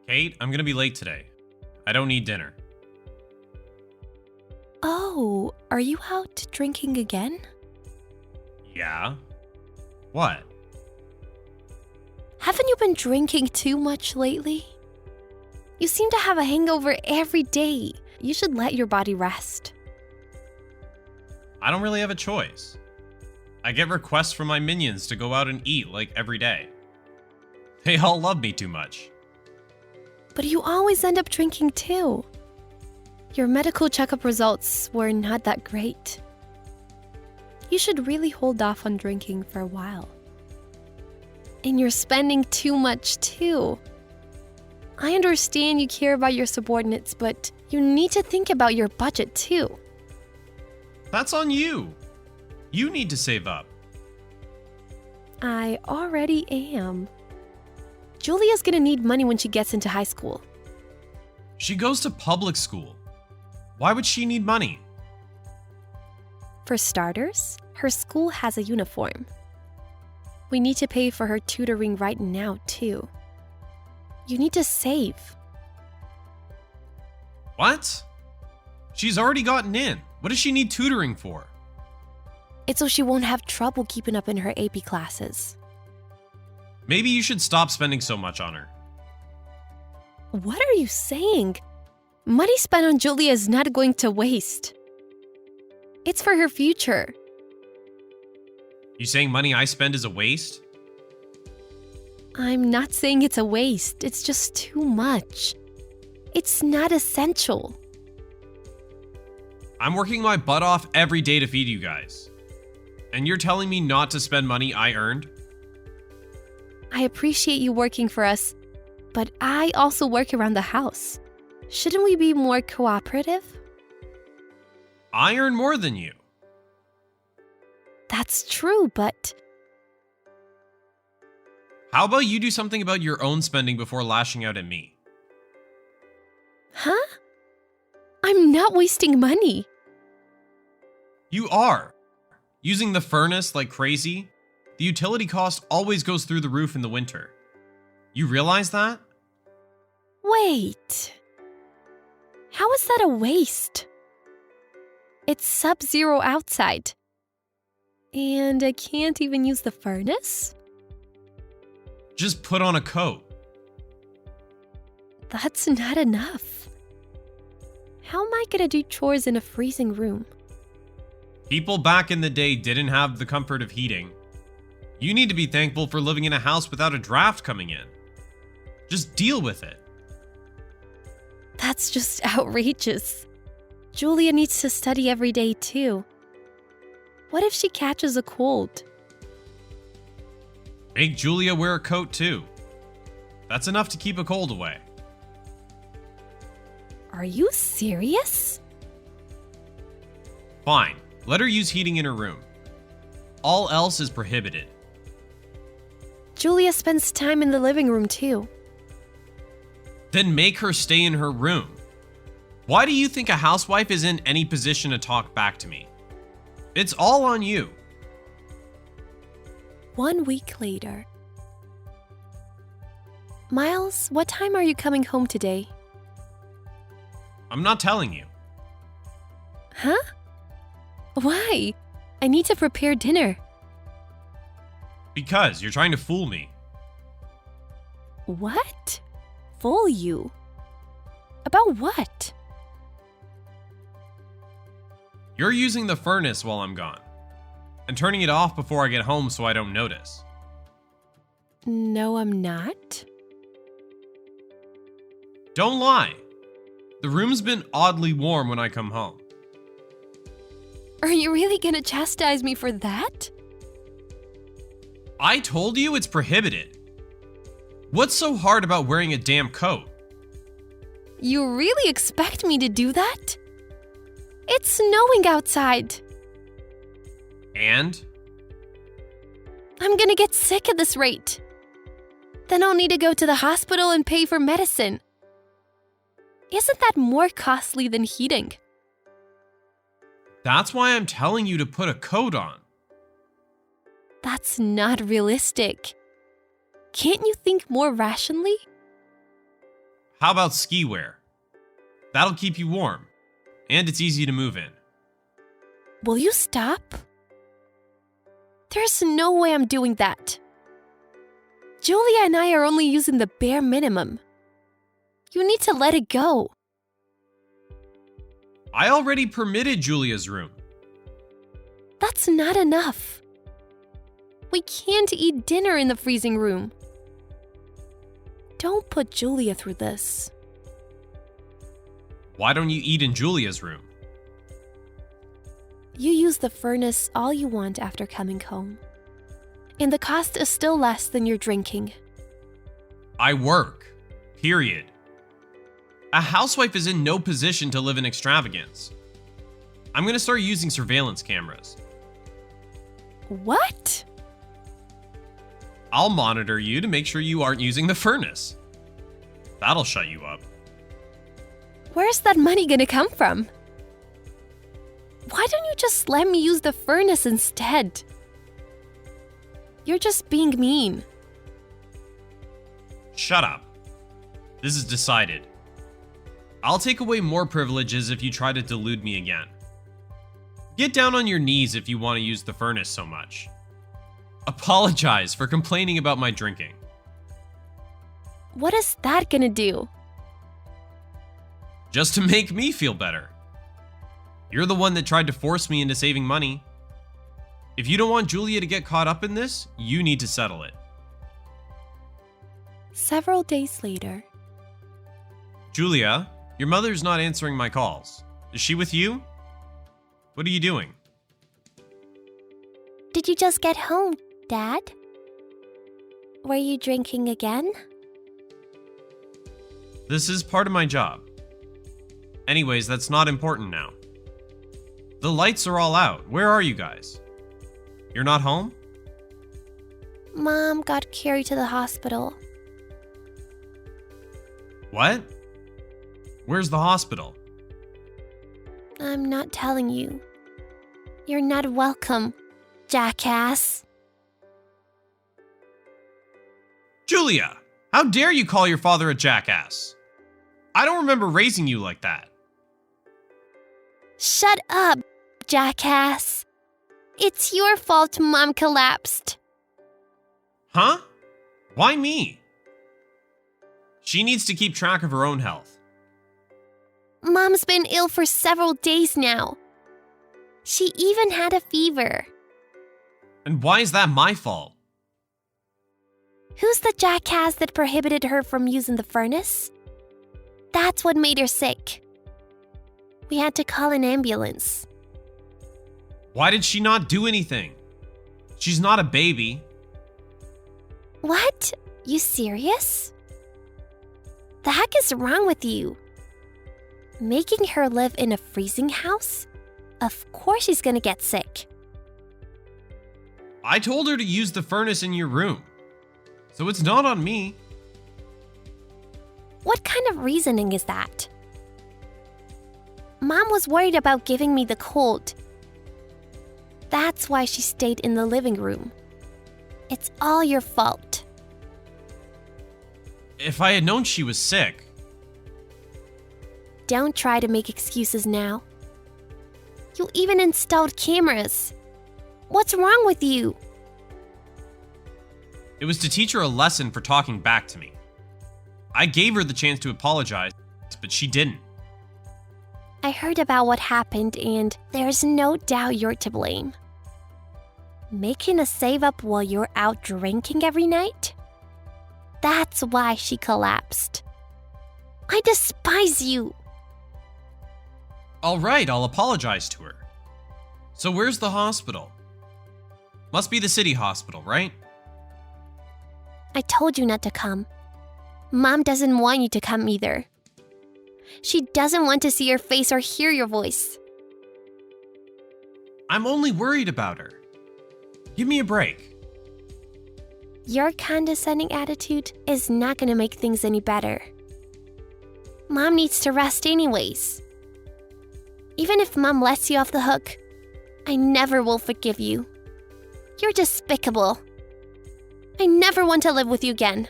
Kate, I'm gonna be late today. I don't need dinner. Oh, are you out drinking again? Yeah? What? Haven't you been drinking too much lately? You seem to have a hangover every day. You should let your body rest. I don't really have a choice. I get requests from my minions to go out and eat like every day. They all love me too much. But you always end up drinking too. Your medical checkup results were not that great. You should really hold off on drinking for a while. And you're spending too much too. I understand you care about your subordinates, but you need to think about your budget too. That's on you. You need to save up. I already am. Julia's gonna need money when she gets into high school. She goes to public school. Why would she need money? For starters, her school has a uniform. We need to pay for her tutoring right now, too. You need to save. What? She's already gotten in. What does she need tutoring for? It's so she won't have trouble keeping up in her AP classes. Maybe you should stop spending so much on her. What are you saying? Money spent on Julia is not going to waste. It's for her future. You saying money I spend is a waste? I'm not saying it's a waste. It's just too much. It's not essential. I'm working my butt off every day to feed you guys. And you're telling me not to spend money I earned? I appreciate you working for us, but I also work around the house. Shouldn't we be more cooperative? I earn more than you. That's true, but How about you do something about your own spending before lashing out at me? huh? I'm not wasting money. You are. Using the furnace like crazy, the utility cost always goes through the roof in the winter. You realize that? Wait. How is that a waste? It's sub-zero outside. And I can't even use the furnace? Just put on a coat. That's not enough. How am I gonna do chores in a freezing room? People back in the day didn't have the comfort of heating. You need to be thankful for living in a house without a draft coming in. Just deal with it. That's just outrageous. Julia needs to study every day too. What if she catches a cold? Make Julia wear a coat too. That's enough to keep a cold away. Are you serious? Fine, let her use heating in her room. All else is prohibited. Julia spends time in the living room too. Then make her stay in her room. Why do you think a housewife is in any position to talk back to me? It's all on you. 1 week later. Miles, what time are you coming home today? I'm not telling you. Huh? Why? I need to prepare dinner. Because you're trying to fool me. What? Fool you? About what? You're using the furnace while I'm gone. And turning it off before I get home so I don't notice. No, I'm not. Don't lie. The room's been oddly warm when I come home. Are you really gonna chastise me for that? I told you it's prohibited. What's so hard about wearing a damn coat? You really expect me to do that? It's snowing outside. And? I'm gonna get sick at this rate. Then I'll need to go to the hospital and pay for medicine. Isn't that more costly than heating? That's why I'm telling you to put a coat on. That's not realistic. Can't you think more rationally? How about ski wear? That'll keep you warm, and it's easy to move in. Will you stop? There's no way I'm doing that. Julia and I are only using the bare minimum. You need to let it go. I already permitted Julia's room. That's not enough. We can't eat dinner in the freezing room. Don't put Julia through this. Why don't you eat in Julia's room? You use the furnace all you want after coming home. And the cost is still less than your drinking. I work. Period. A housewife is in no position to live in extravagance. I'm gonna start using surveillance cameras. What? I'll monitor you to make sure you aren't using the furnace. That'll shut you up. Where's that money gonna come from? Why don't you just let me use the furnace instead? You're just being mean. Shut up. This is decided. I'll take away more privileges if you try to delude me again. Get down on your knees if you want to use the furnace so much. Apologize for complaining about my drinking. What is that gonna do? Just to make me feel better. You're the one that tried to force me into saving money. If you don't want Julia to get caught up in this, you need to settle it. Several days later. Julia, your mother's not answering my calls. Is she with you? What are you doing? Did you just get home, Dad? Were you drinking again? This is part of my job. Anyways, that's not important now. The lights are all out. Where are you guys? You're not home? Mom got carried to the hospital. What? Where's the hospital? I'm not telling you. You're not welcome, jackass. Julia, how dare you call your father a jackass? I don't remember raising you like that. Shut up, jackass. It's your fault Mom collapsed. Huh? Why me? She needs to keep track of her own health. Mom's been ill for several days now. She even had a fever. And why is that my fault? Who's the jackass that prohibited her from using the furnace? That's what made her sick. We had to call an ambulance. Why did she not do anything? She's not a baby. What? You serious? The heck is wrong with you? Making her live in a freezing house? Of course she's gonna get sick. I told her to use the furnace in your room. So it's not on me. What kind of reasoning is that? Mom was worried about giving me the cold. That's why she stayed in the living room. It's all your fault. If I had known she was sick. Don't try to make excuses now. You even installed cameras. What's wrong with you? It was to teach her a lesson for talking back to me. I gave her the chance to apologize, but she didn't. I heard about what happened, and there's no doubt you're to blame. Making a save up while you're out drinking every night? That's why she collapsed. I despise you. All right, I'll apologize to her. So where's the hospital? Must be the city hospital, right? I told you not to come. Mom doesn't want you to come either. She doesn't want to see your face or hear your voice. I'm only worried about her. Give me a break. Your condescending attitude is not going to make things any better. Mom needs to rest anyways. Even if Mom lets you off the hook, I never will forgive you. You're despicable. I never want to live with you again.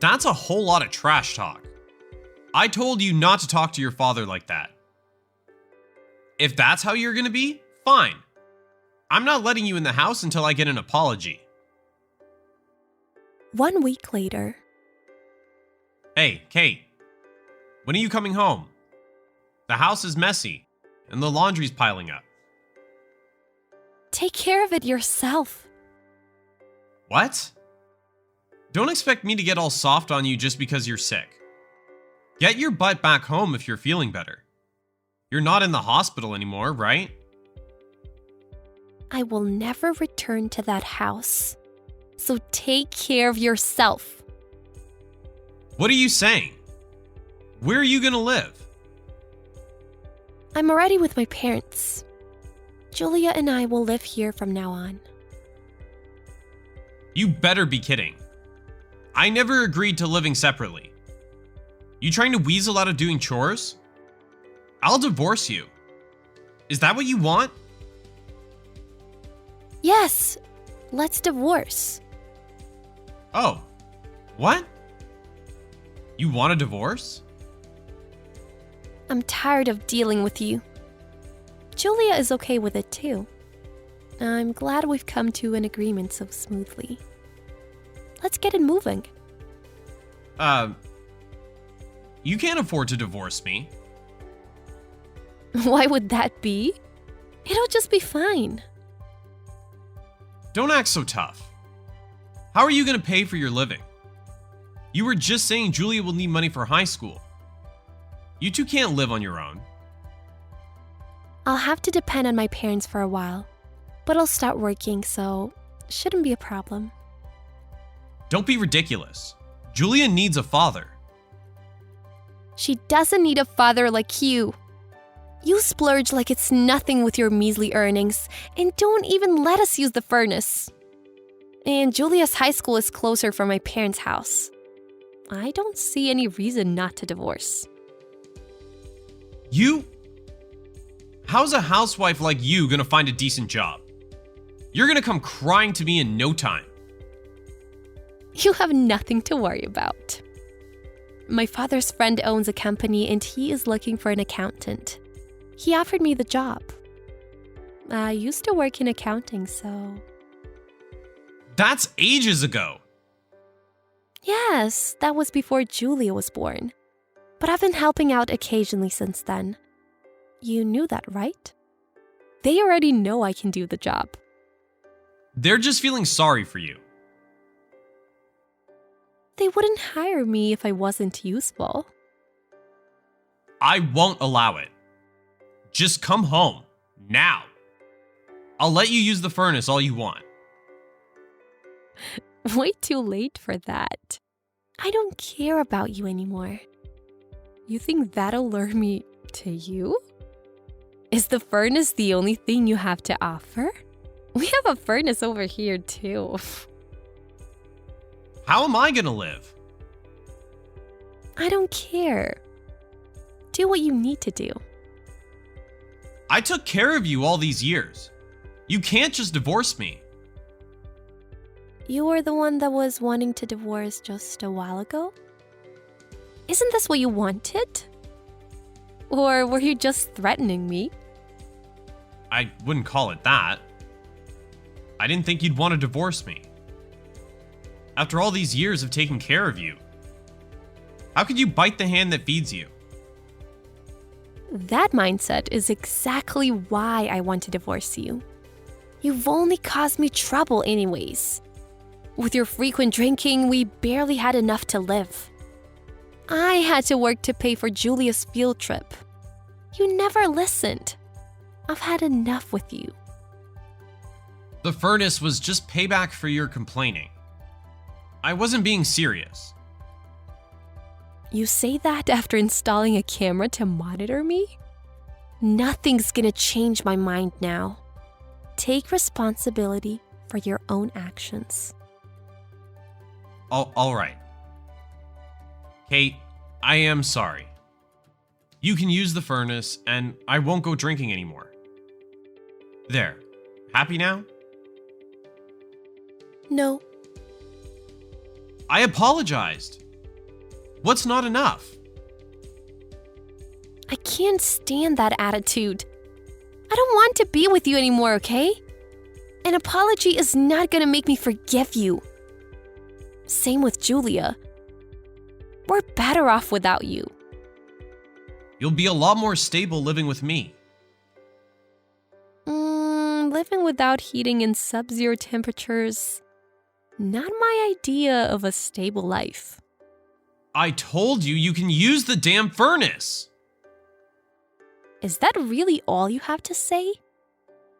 That's a whole lot of trash talk. I told you not to talk to your father like that. If that's how you're gonna be, fine. I'm not letting you in the house until I get an apology. 1 week later. Hey, Kate. When are you coming home? The house is messy, and the laundry's piling up. Take care of it yourself. What? Don't expect me to get all soft on you just because you're sick. Get your butt back home if you're feeling better. You're not in the hospital anymore, right? I will never return to that house. So take care of yourself. What are you saying? Where are you gonna live? I'm already with my parents. Julia and I will live here from now on. You better be kidding. I never agreed to living separately. You trying to weasel out of doing chores? I'll divorce you. Is that what you want? Yes, let's divorce. Oh, what? You want a divorce? I'm tired of dealing with you. Julia is okay with it too. I'm glad we've come to an agreement so smoothly. Let's get it moving. You can't afford to divorce me. Why would that be? It'll just be fine. Don't act so tough. How are you gonna pay for your living? You were just saying Julia will need money for high school. You two can't live on your own. I'll have to depend on my parents for a while, but I'll start working, so shouldn't be a problem. Don't be ridiculous. Julia needs a father. She doesn't need a father like you. You splurge like it's nothing with your measly earnings, and don't even let us use the furnace. And Julia's high school is closer from my parents' house. I don't see any reason not to divorce. How's a housewife like you gonna find a decent job? You're gonna come crying to me in no time. You have nothing to worry about. My father's friend owns a company and he is looking for an accountant. He offered me the job. I used to work in accounting, so... That's ages ago. Yes, that was before Julia was born. But I've been helping out occasionally since then. You knew that, right? They already know I can do the job. They're just feeling sorry for you. They wouldn't hire me if I wasn't useful. I won't allow it. Just come home, now. I'll let you use the furnace all you want. Way too late for that. I don't care about you anymore. You think that'll lure me to you? Is the furnace the only thing you have to offer? We have a furnace over here too. How am I gonna live? I don't care. Do what you need to do. I took care of you all these years. You can't just divorce me. You were the one that was wanting to divorce just a while ago? Isn't this what you wanted? Or were you just threatening me? I wouldn't call it that. I didn't think you'd want to divorce me. After all these years of taking care of you, how could you bite the hand that feeds you? That mindset is exactly why I want to divorce you. You've only caused me trouble anyways. With your frequent drinking, we barely had enough to live. I had to work to pay for Julia's field trip. You never listened. I've had enough with you. The furnace was just payback for your complaining. I wasn't being serious. You say that after installing a camera to monitor me? Nothing's gonna change my mind now. Take responsibility for your own actions. All right. Kate, I am sorry. You can use the furnace, and I won't go drinking anymore. There. Happy now? No, I apologized. What's not enough? I can't stand that attitude. I don't want to be with you anymore, okay? An apology is not gonna make me forgive you. Same with Julia. We're better off without you. You'll be a lot more stable living with me. Living without heating in sub-zero temperatures, not my idea of a stable life. I told you can use the damn furnace. Is that really all you have to say?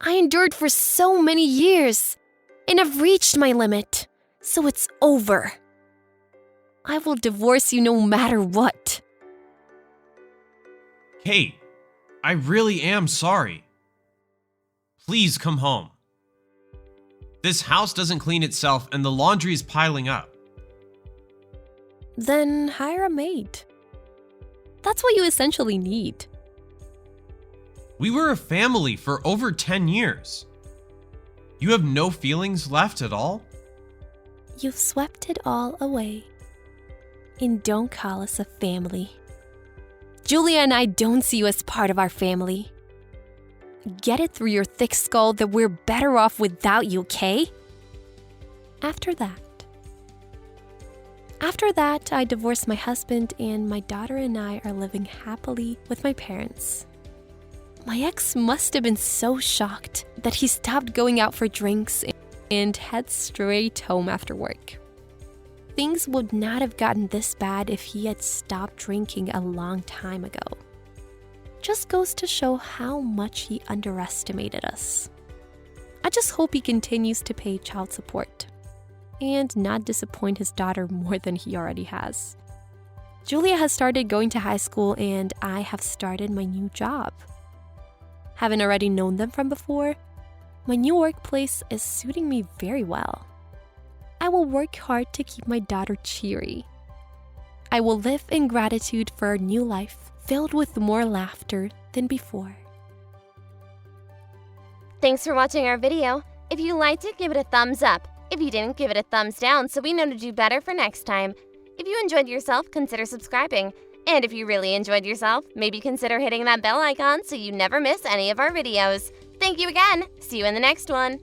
I endured for so many years, and I've reached my limit, so it's over. I will divorce you no matter what. Kate, I really am sorry. Please come home. This house doesn't clean itself and the laundry is piling up. Then hire a maid. That's what you essentially need. We were a family for over 10 years. You have no feelings left at all? You've swept it all away. And don't call us a family. Julia and I don't see you as part of our family. Get it through your thick skull that we're better off without you, okay? After that, I divorced my husband, and my daughter and I are living happily with my parents. My ex must have been so shocked that he stopped going out for drinks and head straight home after work. Things would not have gotten this bad if he had stopped drinking a long time ago. Just goes to show how much he underestimated us. I just hope he continues to pay child support and not disappoint his daughter more than he already has. Julia has started going to high school, and I have started my new job. Haven't already known them from before, my new workplace is suiting me very well. I will work hard to keep my daughter cheery. I will live in gratitude for our new life, filled with more laughter than before. Thanks for watching our video. If you liked it, give it a thumbs up. If you didn't, give it a thumbs down so we know to do better for next time. If you enjoyed yourself, consider subscribing. And if you really enjoyed yourself, maybe consider hitting that bell icon so you never miss any of our videos. Thank you again. See you in the next one.